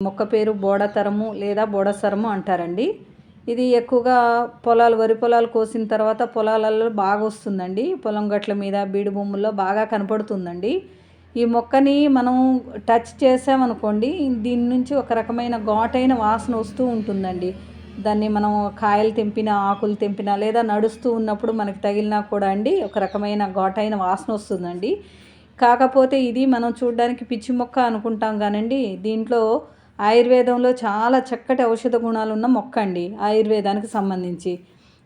మొక్క పేరు బోడతరము లేదా బోడసరము అంటారండి. ఇది ఎక్కువగా వరి పొలాలు కోసిన తర్వాత పొలాలలో బాగా వస్తుందండి. పొలం గట్ల మీద బీడు భూముల్లో బాగా కనపడుతుందండి. ఈ మొక్కని మనం టచ్ చేసామనుకోండి, దీని నుంచి ఒక రకమైన ఘాటైన వాసన వస్తూ ఉంటుందండి. దాన్ని మనం కాయలు తెంపినా, ఆకులు తెంపినా లేదా నడుస్తూ ఉన్నప్పుడు మనకి తగిలినా కూడా అండి ఒక రకమైన ఘాటైన వాసన వస్తుందండి. కాకపోతే ఇది మనం చూడడానికి పిచ్చి మొక్క అనుకుంటాం కానండి, దీంట్లో ఆయుర్వేదంలో చాలా చక్కటి ఔషధ గుణాలు ఉన్న మొక్క అండి. ఆయుర్వేదానికి సంబంధించి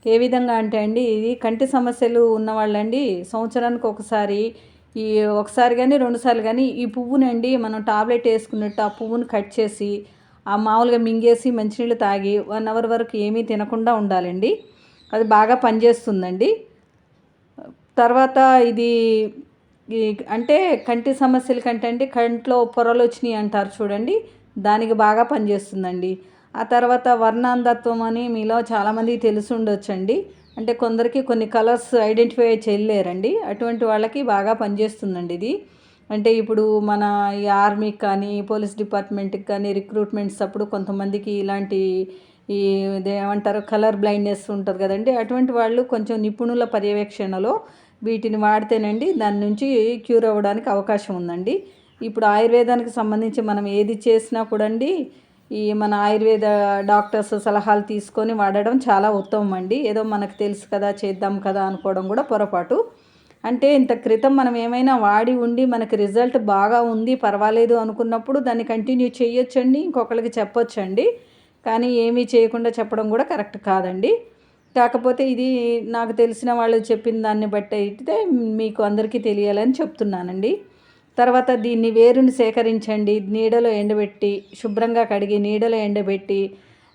ఏ విధంగా అంటే అండి, ఇది కంటి సమస్యలు ఉన్నవాళ్ళండి సంవత్సరానికి ఒకసారి కానీ 2 సార్లు కానీ ఈ పువ్వునండి మనం టాబ్లెట్ వేసుకున్నట్టు ఆ పువ్వును కట్ చేసి మామూలుగా మింగేసి మంచినీళ్ళు తాగి 1 అవర్ వరకు ఏమీ తినకుండా ఉండాలండి. అది బాగా పనిచేస్తుందండి. తర్వాత ఇది అంటే కంటి సమస్యల కంటే అండి, కంట్లో పొరలు వచ్చినాయి అంటారు చూడండి, దానికి బాగా పనిచేస్తుందండి. ఆ తర్వాత వర్ణాంధత్వం అని మీలో చాలామందికి తెలిసి ఉండొచ్చండి. అంటే కొందరికి కొన్ని కలర్స్ ఐడెంటిఫై చేయలేరండి. అటువంటి వాళ్ళకి బాగా పనిచేస్తుందండి ఇది. అంటే ఇప్పుడు మన ఈ ఆర్మీకి కానీ, పోలీస్ డిపార్ట్మెంట్కి కానీ రిక్రూట్మెంట్స్ అప్పుడు కొంతమందికి ఇలాంటి ఇదేమంటారు కలర్ బ్లైండ్నెస్ ఉంటుంది కదండి. అటువంటి వాళ్ళు కొంచెం నిపుణుల పర్యవేక్షణలో వీటిని వాడితేనండి దాని నుంచి క్యూర్ అవ్వడానికి అవకాశం ఉందండి. ఇప్పుడు ఆయుర్వేదానికి సంబంధించి మనం ఏది చేసినా కూడా అండి, ఈ మన ఆయుర్వేద డాక్టర్స్ సలహాలు తీసుకొని వాడడం చాలా ఉత్తమం అండి. ఏదో మనకు తెలుసు కదా చేద్దాం కదా అనుకోవడం కూడా పొరపాటు. అంటే ఇంత క్రితం మనం ఏమైనా వాడి ఉండి మనకి రిజల్ట్ బాగా ఉంది, పర్వాలేదు అనుకున్నప్పుడు దాన్ని కంటిన్యూ చేయొచ్చండి, ఇంకొకరికి చెప్పొచ్చండి. కానీ ఏమీ చేయకుండా చెప్పడం కూడా కరెక్ట్ కాదండి. కాకపోతే ఇది నాకు తెలిసిన వాళ్ళు చెప్పిన దాన్ని బట్టి అయితే మీకు అందరికీ తెలియాలని చెప్తున్నానండి. తర్వాత దీన్ని వేరుని సేకరించండి, నీడలో ఎండబెట్టి శుభ్రంగా కడిగి నీడలో ఎండబెట్టి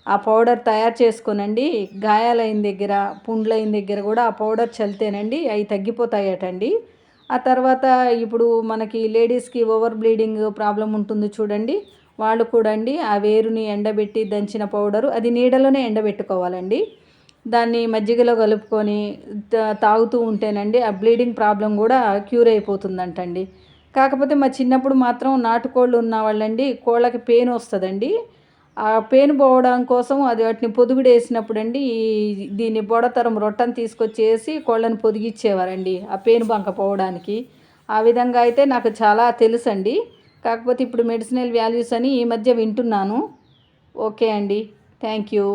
ఆ పౌడర్ తయారు చేసుకోనండి. గాయాలైన దగ్గర, పుండ్లైన దగ్గర కూడా ఆ పౌడర్ చల్లితేనండి అవి తగ్గిపోతాయటండి. ఆ తర్వాత ఇప్పుడు మనకి లేడీస్కి ఓవర్ బ్లీడింగ్ ప్రాబ్లం ఉంటుంది చూడండి, వాళ్ళు కూడా అండి ఆ వేరుని ఎండబెట్టి దంచిన పౌడరు అది నీడలోనే ఎండబెట్టుకోవాలండి. దాన్ని మజ్జిగలో కలుపుకొని తాగుతూ ఉంటేనండి ఆ బ్లీడింగ్ ప్రాబ్లం కూడా క్యూర్ అయిపోతుందంటండి. కాకపోతే మా చిన్నప్పుడు మాత్రం నాటుకోళ్ళు ఉన్న వాళ్ళండి కోళ్ళకి పెయిన్ వస్తుందండి. ఆ పెయిన్ పోవడం కోసం అది వాటిని పొదుగుడేసినప్పుడు అండి దీన్ని బొడతరం రొట్టెని తీసుకొచ్చేసి కోళ్ళని పొదిగిచ్చేవారండి ఆ పెయిన్ బంక పోవడానికి. ఆ విధంగా అయితే నాకు చాలా తెలుసండి. కాకపోతే ఇప్పుడు మెడిసినల్ వాల్యూస్ అని ఈ మధ్య వింటున్నాను. ఓకే అండి, థ్యాంక్ యూ.